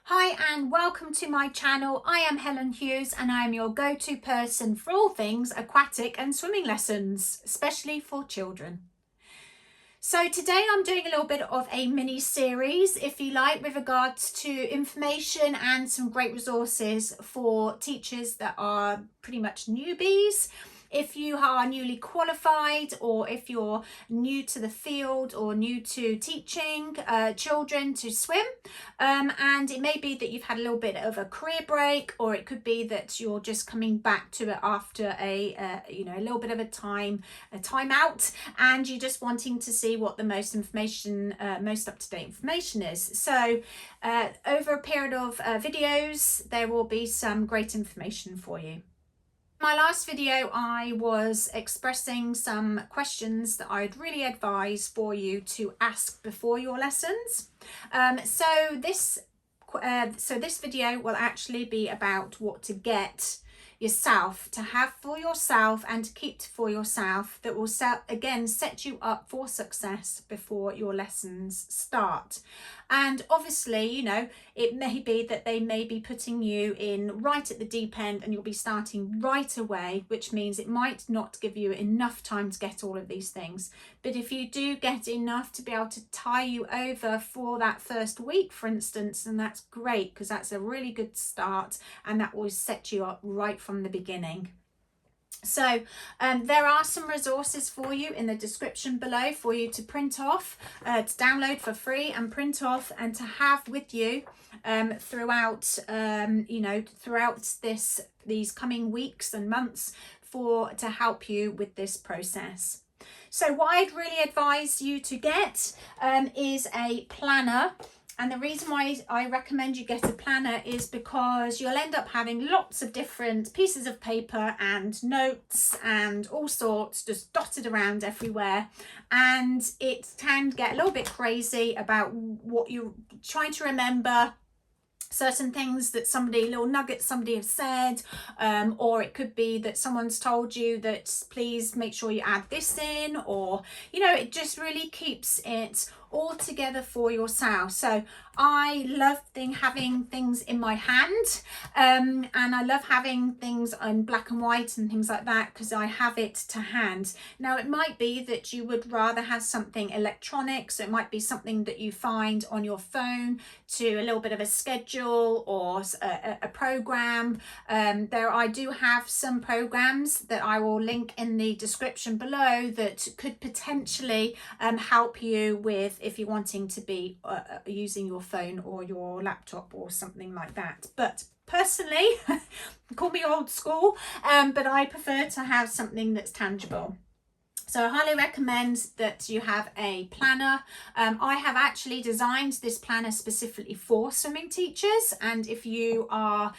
Hi and welcome to my channel. I am Helen Hughes and I am your go-to person for all things aquatic and swimming lessons, especially for children. So today I'm doing a little bit of a mini series, if you like, with regards to information and some great resources for teachers that are pretty much newbies. If you are newly qualified, or if you're new to the field or new to teaching children to swim, and it may be that you've had a little bit of a career break, or it could be that you're just coming back to it after a little bit of a time out, and you're just wanting to see what the most up-to-date information is. So over a period of videos, there will be some great information for you. My last video, I was expressing some questions that I'd really advise for you to ask before your lessons. So this video will actually be about what to get yourself, to have for yourself and to keep for yourself, that will again set you up for success before your lessons start. And obviously, you know, it may be that they may be putting you in right at the deep end and you'll be starting right away, which means it might not give you enough time to get all of these things. But if you do get enough to be able to tie you over for that first week, for instance, then that's great, because that's a really good start and that will set you up right from the beginning. So there are some resources for you in the description below for you to print off, to download for free and print off and to have with you throughout these coming weeks and months to help you with this process. So what I'd really advise you to get is a planner. And the reason why I recommend you get a planner is because you'll end up having lots of different pieces of paper and notes and all sorts just dotted around everywhere. And it can get a little bit crazy about what you're trying to remember, certain things that little nuggets somebody has said, or it could be that someone's told you that please make sure you add this in, or, you know, it just really keeps it all together for yourself. So I love having things in my hand, and I love having things in black and white and things like that, because I have it to hand. Now it might be that you would rather have something electronic, so it might be something that you find on your phone, to a little bit of a schedule or a program. I do have some programs that I will link in the description below that could potentially help you with, if you're wanting to be using your phone or your laptop or something like that. But personally, call me old school, but I prefer to have something that's tangible. So I highly recommend that you have a planner. I have actually designed this planner specifically for swimming teachers, and if you are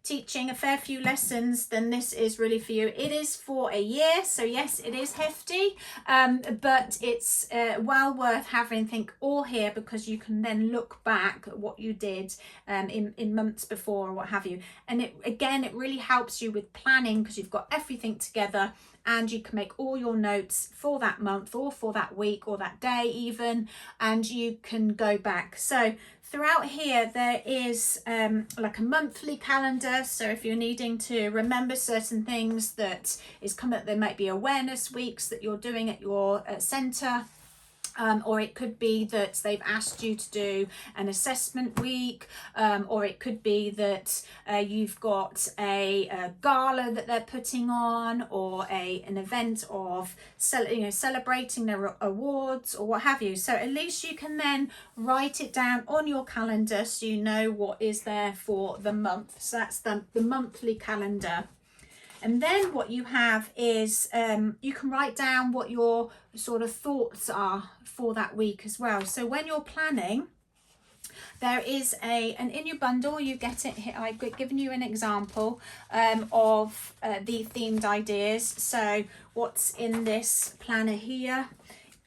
teaching a fair few lessons, then this is really for you. It is for a year, so yes, it is hefty, but it's well worth having all here, because you can then look back at what you did in months before or what have you. And it really helps you with planning, because you've got everything together and you can make all your notes for that month or for that week or that day even, and you can go back. So throughout here there is like a monthly calendar, so if you're needing to remember certain things that is coming up, there might be awareness weeks that you're doing at your centre. Or it could be that they've asked you to do an assessment week, or it could be that you've got a gala that they're putting on, or an event of celebrating their awards or what have you. So at least you can then write it down on your calendar so you know what is there for the month. So that's the monthly calendar. And then what you have is you can write down what your sort of thoughts are for that week as well. So when you're planning, there is and in your bundle you get it here. I've given you an example of the themed ideas. So what's in this planner here,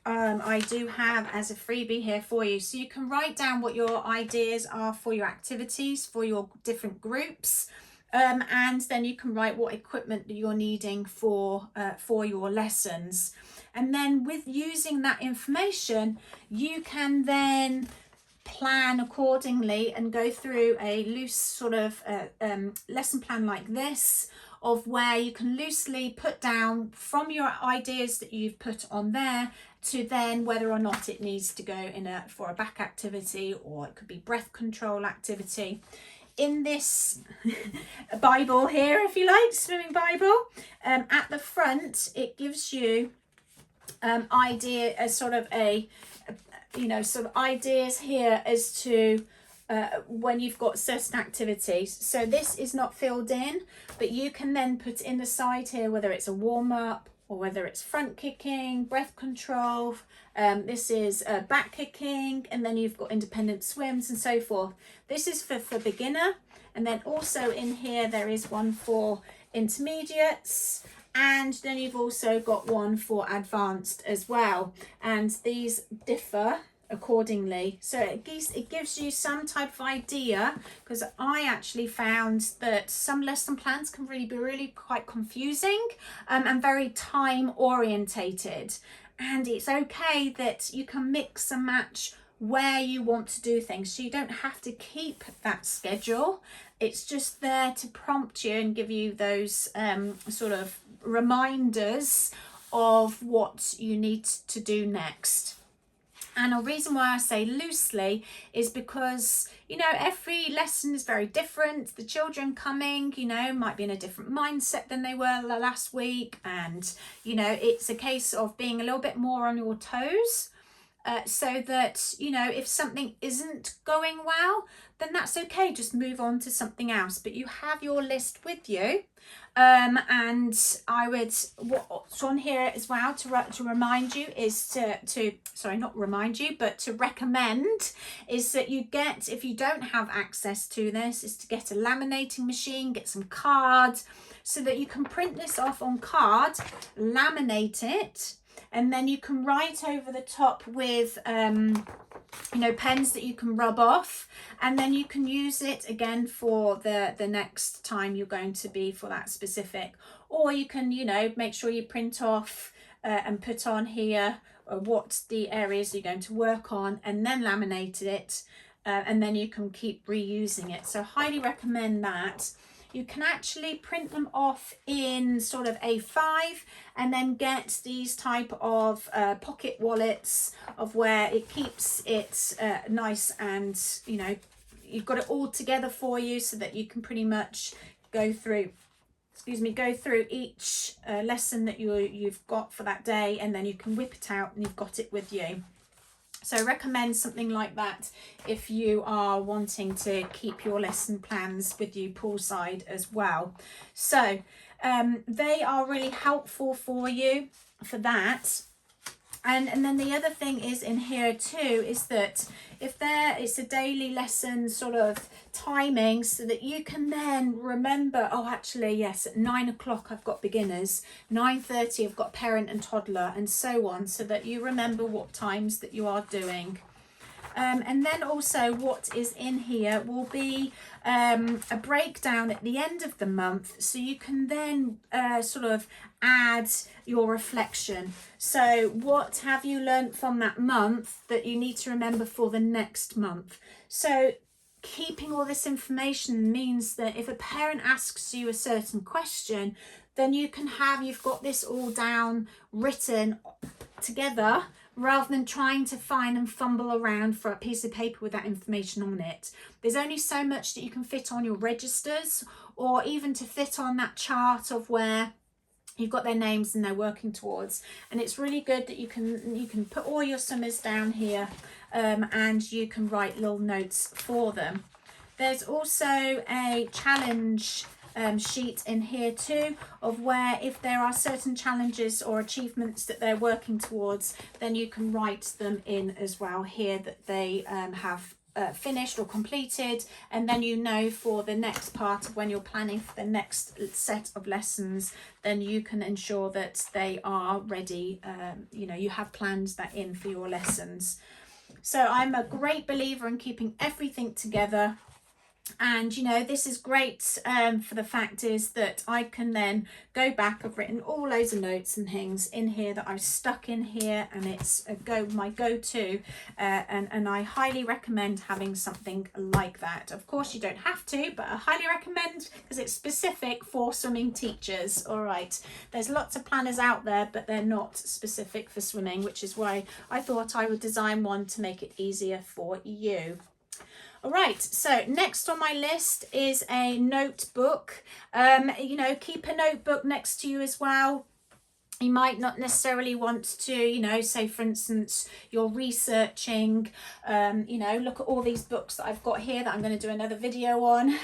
I do have as a freebie here for you, so you can write down what your ideas are for your activities, for your different groups. And then you can write what equipment that you're needing for your lessons. And then with using that information, you can then plan accordingly and go through a loose sort of lesson plan like this, of where you can loosely put down from your ideas that you've put on there to then whether or not it needs to go in for a back activity, or it could be breath control activity. In this Bible here, if you like, swimming Bible, at the front it gives you idea as sort of a sort of ideas here as to when you've got certain activities. So this is not filled in, but you can then put in the side here whether it's a warm-up or whether it's front kicking, breath control, this is back kicking, and then you've got independent swims and so forth. This is for beginner, and then also in here there is one for intermediates, and then you've also got one for advanced as well, and these differ accordingly. So it gives you some type of idea, because I actually found that some lesson plans can really be quite confusing and very time orientated, and it's okay that you can mix and match where you want to do things, so you don't have to keep that schedule. It's just there to prompt you and give you those sort of reminders of what you need to do next. And a reason why I say loosely is because, you know, every lesson is very different. The children coming, you know, might be in a different mindset than they were last week. And, you know, it's a case of being a little bit more on your toes. So that, you know, if something isn't going well, then that's okay. Just move on to something else. But you have your list with you. And I would, what's on here as well to remind you is to recommend is that you get, if you don't have access to this, is to get a laminating machine, get some cards, so that you can print this off on card, laminate it, and then you can write over the top with you know, pens that you can rub off, and then you can use it again for the next time you're going to be for that specific. Or you can, you know, make sure you print off and put on here what the areas you're going to work on, and then laminate it, and then you can keep reusing it. So highly recommend that. You can actually print them off in sort of A5 and then get these type of pocket wallets of where it keeps it nice, and, you know, you've got it all together for you so that you can pretty much go through each lesson that you've got for that day, and then you can whip it out and you've got it with you. So I recommend something like that if you are wanting to keep your lesson plans with you poolside as well. So they are really helpful for you for that. And then the other thing is in here too is that if it's a daily lesson sort of timing, so that you can then remember, oh, actually, yes, at 9 o'clock I've got beginners, 9:30 I've got parent and toddler, and so on, so that you remember what times that you are doing. And then also what is in here will be a breakdown at the end of the month, so you can then sort of add your reflection. So what have you learned from that month that you need to remember for the next month? So keeping all this information means that if a parent asks you a certain question, then you've got this all down, written together, rather than trying to find and fumble around for a piece of paper with that information on it. There's only so much that you can fit on your registers, or even to fit on that chart of where you've got their names and they're working towards. And it's really good that you can put all your summers down here, and you can write little notes for them. There's also a challenge sheet in here too, of where if there are certain challenges or achievements that they're working towards, then you can write them in as well here that they have finished or completed, and then you know for the next part of when you're planning for the next set of lessons, then you can ensure that they are ready. You know, you have planned that in for your lessons. So I'm a great believer in keeping everything together. And, you know, this is great for the fact is that I can then go back. I've written all loads of notes and things in here that I've stuck in here, and it's my go-to. And I highly recommend having something like that. Of course, you don't have to, but I highly recommend because it's specific for swimming teachers. All right. There's lots of planners out there, but they're not specific for swimming, which is why I thought I would design one to make it easier for you. All right, so next on my list is a notebook. You know, keep a notebook next to you as well. You might not necessarily want to, you know, say for instance, you're researching, you know, look at all these books that I've got here that I'm going to do another video on.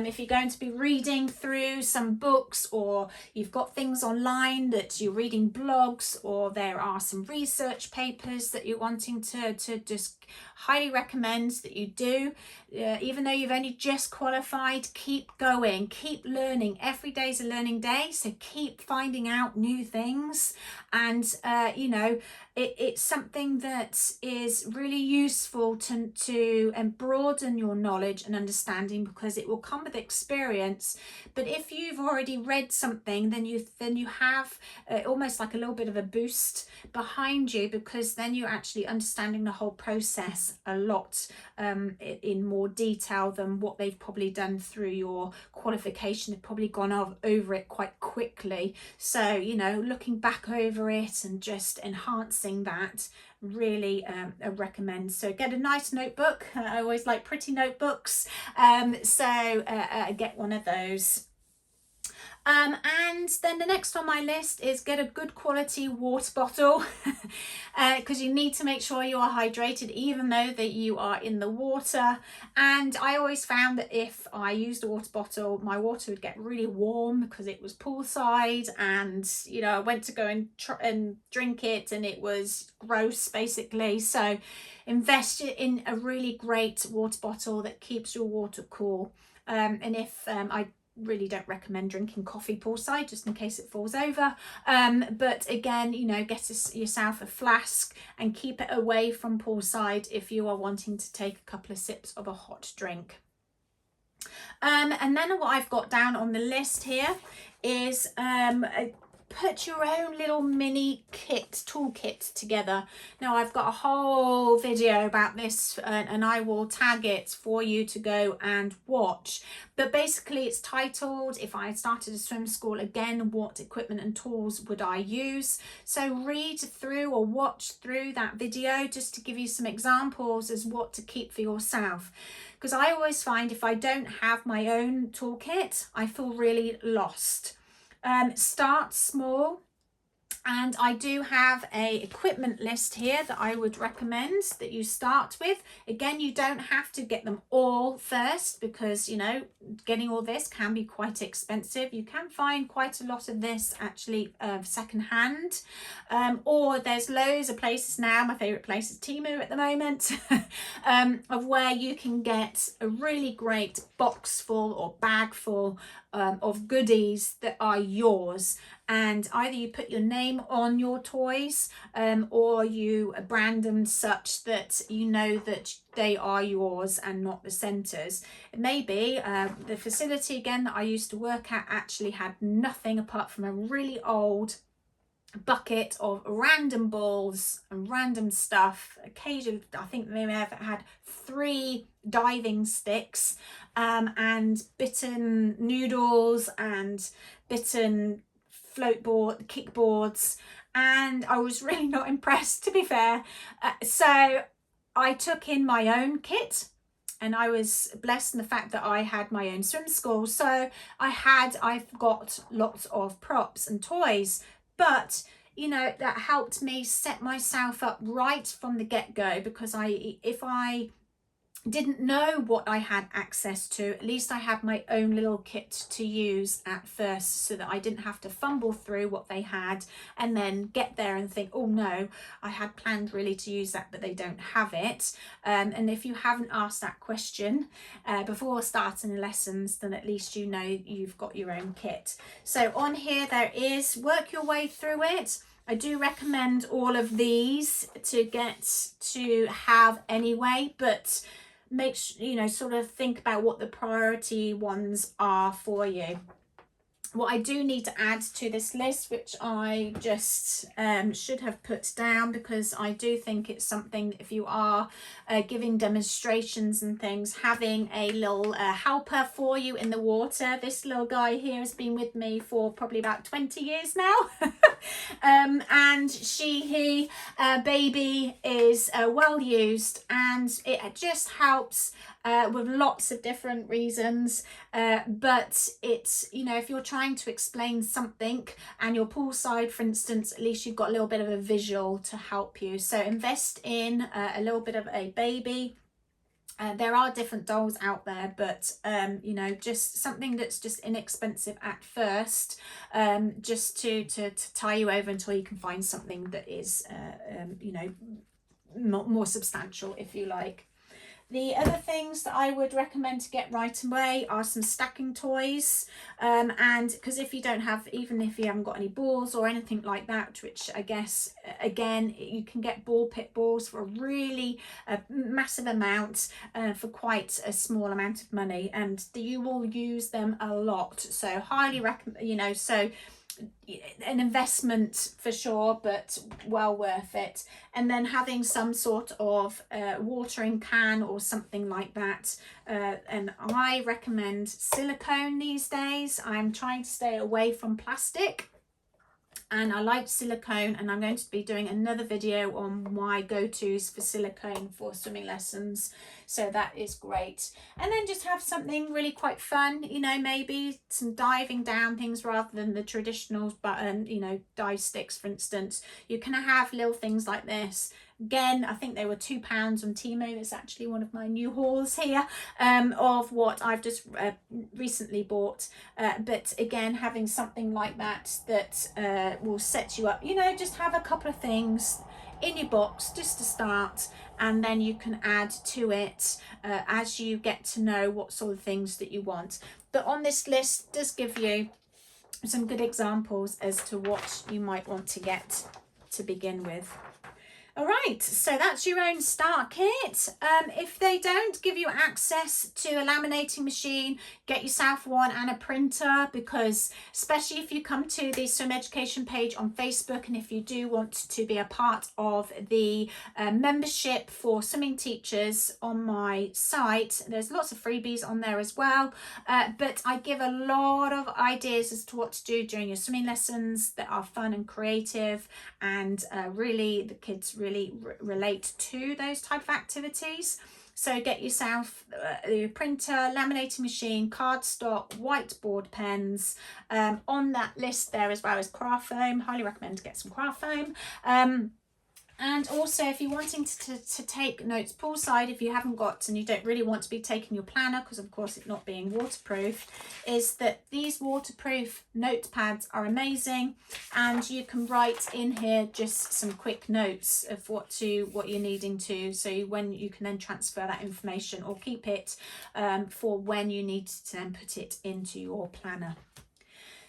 If you're going to be reading through some books, or you've got things online that you're reading blogs, or there are some research papers that you're wanting to just highly recommend that you do. Even though you've only just qualified, keep going, keep learning. Every day is a learning day, so keep finding out new things. And you know, it's something that is really useful to broaden your knowledge and understanding, because it will come with experience. But if you've already read something, then you have almost like a little bit of a boost behind you, because then you're actually understanding the whole process a lot in more detail than what they've probably done through your qualification. They've probably gone over it quite quickly. So, you know, looking back over it and just enhancing that, really I recommend. So get a nice notebook. I always like pretty notebooks, so get one of those. And then the next on my list is get a good quality water bottle, because you need to make sure you are hydrated even though that you are in the water. And I always found that if I used a water bottle, my water would get really warm because it was poolside, and you know, I went to go and drink it and it was gross basically. So invest in a really great water bottle that keeps your water cool. And if I really don't recommend drinking coffee poolside, just in case it falls over, but again, you know, get yourself a flask and keep it away from poolside if you are wanting to take a couple of sips of a hot drink. And then what I've got down on the list here is put your own little mini toolkit together. Now I've got a whole video about this, and I will tag it for you to go and watch. But basically it's titled, if I started a swim school again, what equipment and tools would I use? So read through or watch through that video just to give you some examples as what to keep for yourself. Because I always find if I don't have my own toolkit, I feel really lost. Start small, and I do have a equipment list here that I would recommend that you start with. Again, you don't have to get them all first, because you know, getting all this can be quite expensive. You can find quite a lot of this actually secondhand, or there's loads of places now. My favorite place is Temu at the moment, of where you can get a really great box full or bag full of goodies that are yours, and either you put your name on your toys, or you brand them such that you know that they are yours and not the centres. Maybe the facility again that I used to work at actually had nothing apart from a really old bucket of random balls and random stuff. Occasionally I think they may have had 3 diving sticks, and bitten noodles and bitten floatboard kickboards, and I was really not impressed, to be fair. So I took in my own kit, and I was blessed in the fact that I had my own swim school, so I've got lots of props and toys. But you know, that helped me set myself up right from the get-go, because if I didn't know what I had access to, at least I had my own little kit to use at first, so that I didn't have to fumble through what they had and then get there and think, oh no, I had planned really to use that but they don't have it. And if you haven't asked that question before starting the lessons, then at least you know you've got your own kit. So on here there is, work your way through it. I do recommend all of these to have anyway, but sort of think about what the priority ones are for you. What I do need to add to this list, which I just should have put down, because I do think it's something, if you are giving demonstrations and things, having a little helper for you in the water. This little guy here has been with me for probably about 20 years now. And baby is well used, and it just helps with lots of different reasons, but it's, if you're trying to explain something and you're poolside, for instance, at least you've got a little bit of a visual to help you. So invest in a little bit of a baby. There are different dolls out there, but just something that's just inexpensive at first, just to tie you over until you can find something that is more substantial, if you like. The other things that I would recommend to get right away are some stacking toys, and because if you don't have, even if you haven't got any balls or anything like that, which I guess, again, you can get ball pit balls for a really massive amount, for quite a small amount of money, and you will use them a lot. So highly recommend, so an investment for sure, but well worth it. And then having some sort of watering can or something like that, and I recommend silicone these days. I'm trying to stay away from plastic, and I like silicone, and I'm going to be doing another video on my go-tos for silicone for swimming lessons, so that is great. And then just have something really quite fun, maybe some diving down things rather than the traditional dive sticks, for instance. You can have little things like this. Again, I think they were £2 on Temu. It's actually one of my new hauls here, of what I've just recently bought. But again, having something like that will set you up. Just have a couple of things in your box just to start, and then you can add to it as you get to know what sort of things that you want. But on this list does give you some good examples as to what you might want to get to begin with. All right, so that's your own start kit. If they don't give you access to a laminating machine, get yourself one and a printer, because especially if you come to the swim education page on Facebook, and if you do want to be a part of the membership for swimming teachers on my site, there's lots of freebies on there as well. But I give a lot of ideas as to what to do during your swimming lessons that are fun and creative, and really the kids really relate to those type of activities. So get yourself your printer, laminating machine, cardstock, whiteboard pens. On that list there as well as craft foam. Highly recommend to get some craft foam. And also, if you're wanting to take notes poolside, if you haven't got, and you don't really want to be taking your planner, because of course it not being waterproof, is that these waterproof notepads are amazing, and you can write in here just some quick notes of what you're needing to, so when you can then transfer that information or keep it for when you need to then put it into your planner.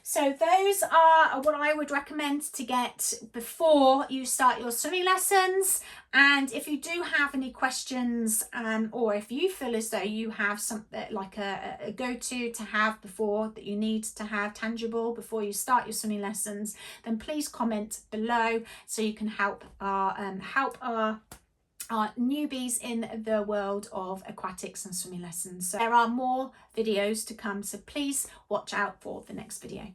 So those are what I would recommend to get before you start your swimming lessons. And if you do have any questions, or if you feel as though you have something like a go-to to have before, that you need to have tangible before you start your swimming lessons, then please comment below so you can help our newbies in the world of aquatics and swimming lessons. So there are more videos to come, so please watch out for the next video.